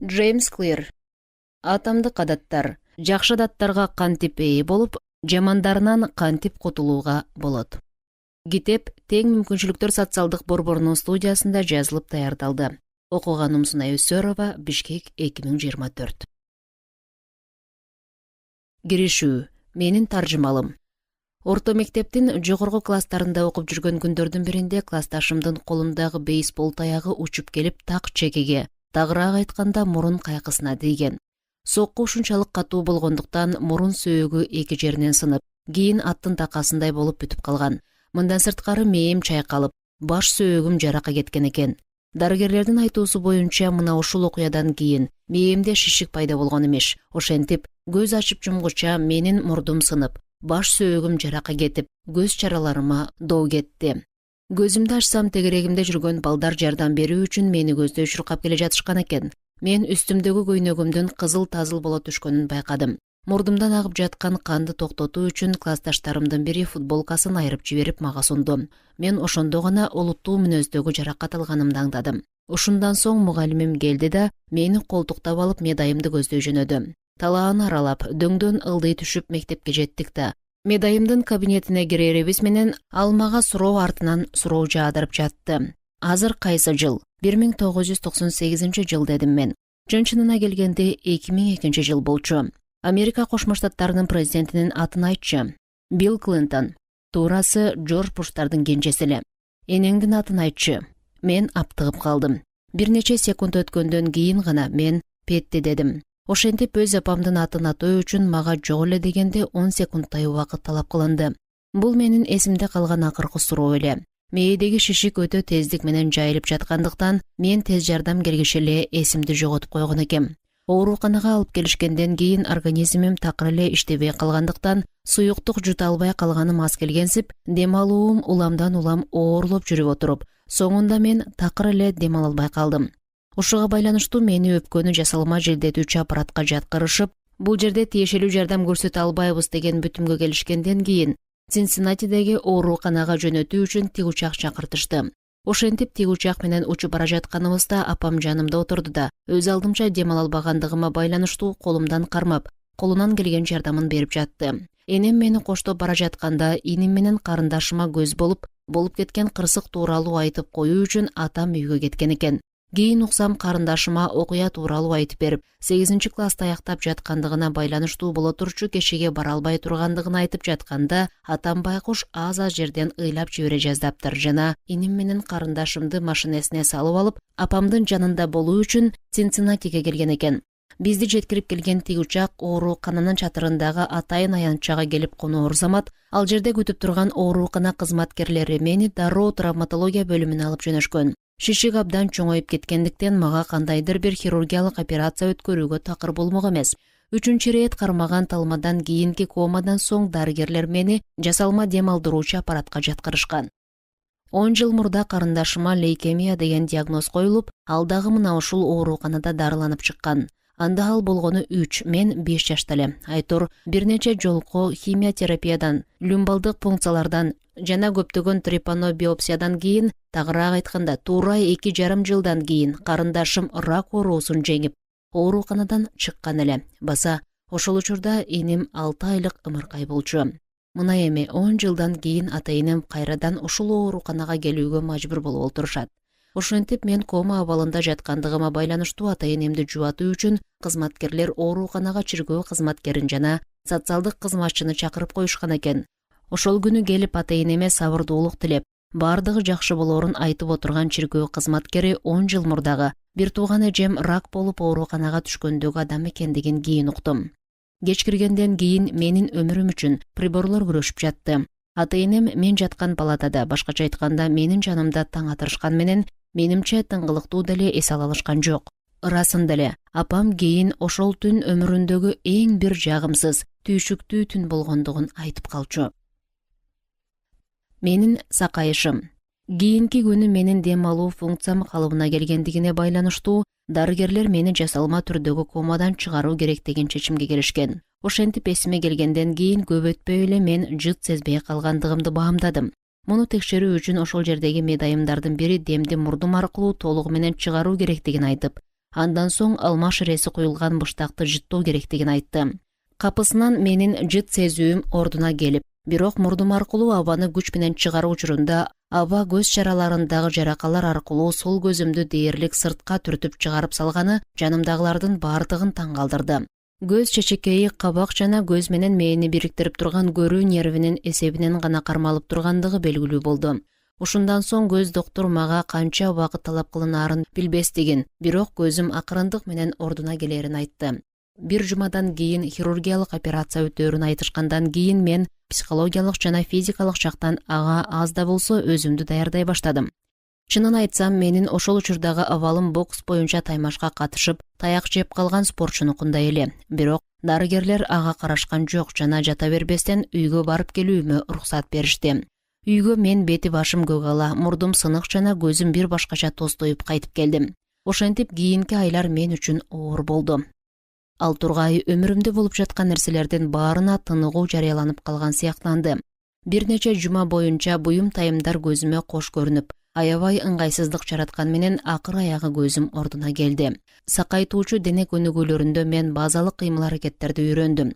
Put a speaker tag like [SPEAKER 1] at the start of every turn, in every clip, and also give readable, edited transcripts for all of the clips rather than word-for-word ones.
[SPEAKER 1] Джеймс Клир. Атомдык адаттар. Жакшы адаттарга кантип ээ болуп, жамандарынан кантип кутулууга болот. Китеп Тең мүмкүнчүлүктөр социалдык борборунун студиясында жазылып даярдалды. Окуганым Сунай Өсөрова, Бишкек 2024. Киришүү. Менин таржымалым. Орто мектептин жогорку класстарында окуп жүргөн күндөрдүн биринде классташымдын колундагы бейсбол таягы учуп келип так чекеге, тагыраак айтканда мурун кайкысына тийген. Сокку ушунчалык катуу болгондуктан мурун сөөгү эки жеринен сынып, кийин аттын такасындай болуп бүтүп калган. Мындан сырткары мээм чайкалып, баш сөөгүм жарака кеткен экен. Дарыгерлердин айтуусу боюнча мына ушул окуядан кийин мээмде шишик пайда болгон эмеш. Ошентип, көз ачып жумгуча менин мурдум сынып, баш сөөгүм жарака кетип, көз чараларыма доо кетти. Көзүмдү ачсам тегерегимде жүргөн балдар жардам берүү үчүн мени көздөй чуркап келе жатышкан экен. Мен үстүмдөгү көйнөгүмдүн кызыл-тазыл боло түшкөнүн байкадым. Мурдумдан агып жаткан канды токтотуу үчүн классташтарымдын бири футболкасын айырып жиберип мага сунду. Мен ошондо гана олуттуу мүнөздөгү жаракат алганымды аңдадым. Ушундан соң мугалимим келди да мени колтуктап алып медайымды көздөй жөнөдү. Талааны аралап, дөңдөн ылдый түшүп мектепке жеттик да. Медайымдын кабинетине кирерибиз менен ал мага суроо артынан суроо жаадырып жатты. Азыр кайсы жыл? 1998 жыл дедим мен. Чынчынына келгенде 2002 жыл болчу. Америка Кошмо Штаттарынын президентинин атын айтчы. Билл Клинтон. Туурасы Джордж Буштардын кенжеси эле. Энеңдин атын айтчы. Мен аптыгып калдым. Бир нече секунд өткөндөн кийин гана мен Петти дедим. Ошентип өз апамдын атын атоо үчүн мага жок эле дегенде 10 секундтай убакыт талап кылынды. Бул менин эсимде калган акыркы суроо эле. Мээдеги шишик өтө тездик менен жайылып жаткандыктан мен тез жардам келгише эле эсимди жоготуп койгон экем. Ооруканага алып келишкенден кийин организмим такыр эле иштебей калгандыктан суюктук жута албай калганым аз келгенсип, дем алуум уламдан улам оорлоп жүрүп отуруп, соңунда мен такыр эле дем ала албай калдым. Ушуга байланыштуу мени өпкөнү жасалма желдетүүчү аппаратка жаткырышып, бул жерде тиешелүү жардам көрсөтө албайбыз деген бүтүмгө келишкенден кийин Цинциннатидеги ооруканага жөнөтүү үчүн тигучак чакыртышты. Ошентип тигучак менен учуп бара жатканыбызда апам жанымда отурду да, өз алдымча дем ала албагандыгыма байланыштуу колумдан кармап, колунан келген жардамын берип жатты. Энем мени коштоп бара жатканда иним менен карындашыма көз болуп кеткен кырсык тууралуу айтып коюу үчүн атам үйгө кеткен экен. Кийин уксам карындашыма окуя тууралуу айтып берип, 8 класста аяктап жаткандыгына байланыштуу боло турчу кешеге бара албай тургандыгын айтып жатканда, атам байкуш аз-аз жерден ыйлап жибере жаздаптыр жана иним менен карындашымды машинесине салып алып, апамдын жанында болуу үчүн Цинциннатиге келген экен. Бизди жеткирип келген тигучак оорукананын чатырындагы атайын аянтчага келип коноор замат, ал жерде күтүп турган оорукана кызматкерлери мени дароо травматология бөлүмүнө алып жөнөшкөн. Шишик абдан чоңоюп кеткендиктен мага кандайдыр бир хирургиялык операция өткөрүүгө такыр болмок эмес. 3 ирет кармаган талмадан кийинки комадан соң дарыгерлер мени жасалма дем алдыруучу аппаратка жаткырышкан. 10 жыл мурда карындашыма лейкемия деген диагноз коюлуп, ал дагы мына ушул ооруканада дарыланып чыккан. Анда ал болгону 3, мен 5 жашта элем. Айтор бир нече жолку химиотерапиядан, люмбалдык пункциялардан жана көптөгөн трепанобиопсиядан кийин, тагыраак айтканда туура 2,5 жылдан кийин карындашым рак оорусун жеңип, ооруканадан чыккан эле. Баса ошол учурда энем 6 айлык ымыркай болчу. Мына эми 10 жылдан кийин ата-энем кайрадан ушул ооруканага келүүгө мажбур болуп олтурушат. Ошентип мен кома абалында жаткандыгыма байланыштуу ата-энемди жубатуу үчүн кызматкерлер ооруканага чиркөө кызматкерин жана социалдык кызматчыны чакырып коюшкан экен. Ошол күнү келип ата-энеме сабырдуулук тилеп, бардыгы жакшы болоорун айтып отурган чиркөө кызматкери 10 жыл мурдагы бир тууган эжем рак болуп ооруканага түшкөндөгү адам экендигин кийин уктум. Кеч киргенден кийин менин өмүрүм үчүн приборлор күрөшүп жатты. Ата-энем мен жаткан палатада, башкача айтканда менин жанымда таң атырышкан менен, менимче тыңгылыктуу деле эс ала алышкан жок. Ырасында эле, апам кийин ошол түн өмүрүндөгү эң бир жагымсыз, түйшүктүү түн болгондугун айтып калчу. Менин сакайышым. Кийинки күнү менин дем алуу функциям калыбына келгендигине байланыштуу дарыгерлер мени жасалма түрдөгү комадан чыгаруу керек деген чечимге келишкен. Ошентип эсиме келгенден кийин көп өтпөй эле мен жыт сезбей калгандыгымды баамдадым. Муну текшерүү үчүн ошол жердеги медайымдардын бири демди мурдум аркылуу толугу менен чыгаруу керектигин айтып, Андан соң алма ширеси куюлган быштакты жыттоо керектигин айтты. Капысынан менин жыт сезүүм ордуна келип, бирок мурдум аркылуу абаны күч менен чыгаруу учурунда аба көз чараларындагы жаракалар аркылуу сол көзүмдү дээрлик сыртка түртүп чыгарып салганы жанымдагылардын бардыгын таң калтырды. Көз чечекейи кабак жана көз менен мээни бириктирип турган көрүү нервинин эсебинен гана кармалып тургандыгы белгилүү болду. Ушундан соң көз доктур мага канча убакыт талап кылынаарын билбестигин, бирок көзүм акырындык менен ордуна келерин айтты. Бир жумадан кийин хирургиялык операция өтөөрүн айтышкандан кийин мен психологиялык жана физикалык жактан ага аз да болсо өзүмдү даярдай баштадым. Чынын айтсам, менин ошол учурдагы абалым бокс боюнча таймашка катышып, таяк жеп калган спортчунукундай эле. Бирок дарыгерлер ага карашкан жок жана жата бербестен үйгө барып келүүмө уруксат беришти. Үйгө мен бети башым көк ала, мурдум сынык жана көзүм бир башкача тостоюп кайтып келдим. Ошентип кийинки айлар мен үчүн оор болду. Ал тургай өмүрүмдө болуп жаткан нерселердин баарына тыныгуу жарыяланып калган сыяктанды. Бир нече жума боюнча буюм тайымдар көзүмө кош көрүнүп, аябай ыңгайсыздык жараткан менен акыр аягы көзүм ордуна келди. Сакайтуучу дене көнүгүүлөрүндө мен базалык кыймыл-аракеттерди үйрөндүм.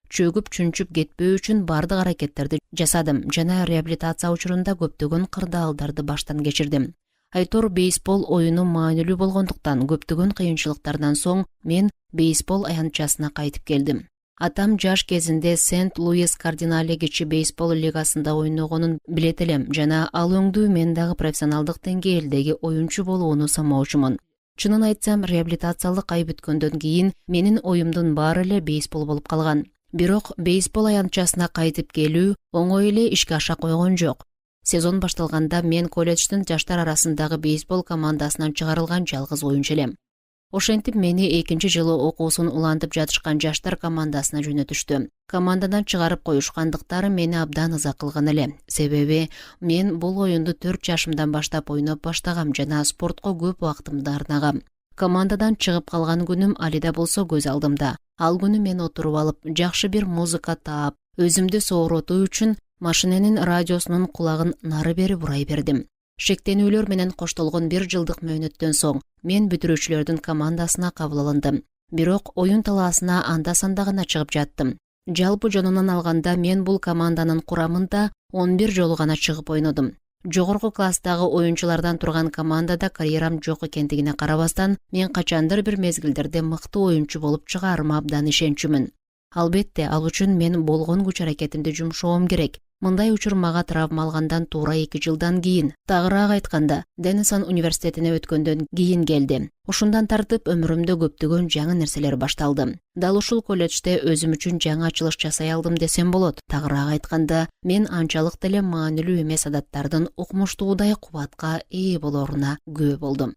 [SPEAKER 1] Чөгүп чүнчүп кетпөө үчүн бардык аракеттерди жасадым жана реабилитация учурунда көптөгөн кырдаалдарды баштан кечирдим. Айтор бейсбол оюну маанилүү болгондуктан көптөгөн кыйынчылыктардан соң мен бейсбол аянтчасына кайтып келдим. Атам жаш кезинде Сент-Луис Кардинале кичи бейсбол лигасында ойногонун билет элем жана ал өңдүү мен дагы профессионалдык деңгээлдеги оюнчу болууну самоочумун. Чынын айтсам, реабилитациялык ай бүткөндөн кийин менин оюмдун баары эле бейсбол болуп калган. Бирок бейсбол аянтчасына кайтып келүү оңой эле ишке аша койгон жок. Сезон башталганда мен колледждин жаштар арасындагы бейсбол командасынан чыгарылган жалгыз оюнчу элем. Ошентип мени экинчи жылы окуусун улантып жатышкан жаштар командасына жөнөтүштү. Командадан чыгарып коюшкандыктары мени абдан ыза кылган эле. Себеби мен бул оюнду 4 жашымдан баштап ойноп баштагам жана спортко көп убактымды арнагам. Командадан чыгып калган күнүм али да болсо көз алдымда. Ал күнү мен отуруп алып, жакшы бир музыка таап, өзүмдү сооротуу үчүн машиненин радиосунун кулагын нары бери бурай бердим. Шектенүүлөр менен коштолгон 1 жылдык мөөнөттөн соң мен бүтүрүүчүлөрдүн командасына кабыл алындым. Бирок оюн талаасына анда-санда гана чыгып жаттым. Жалпы жонунан алганда мен бул команданын курамында 11 жолу гана чыгып ойнодум. Жогорку класстагы оюнчулардан турган командада карьерам жок экендигине карабастан, мен качандыр бир мезгилдерде мыкты оюнчу болуп чыгаарыма абдан ишенчүмүн. Албетте, ал үчүн мен болгон күч аракетимди жумшоом керек. Мындай учур мага травма алгандан туура 2 жылдан кийин, тагыраак айтканда, Денison университетине өткөндөн кийин келди. Ушундан тартып өмүрүмдө көптөгөн жаңы нерселер башталды. Дал ушул колледжде өзүм үчүн жаңы ачылыш жасай алдым десем болот. Тагыраак айтканда, мен анчалык деле маанилүү эмес адаттардын укмуштуудай кубатка ээ болоруна күбө болдум.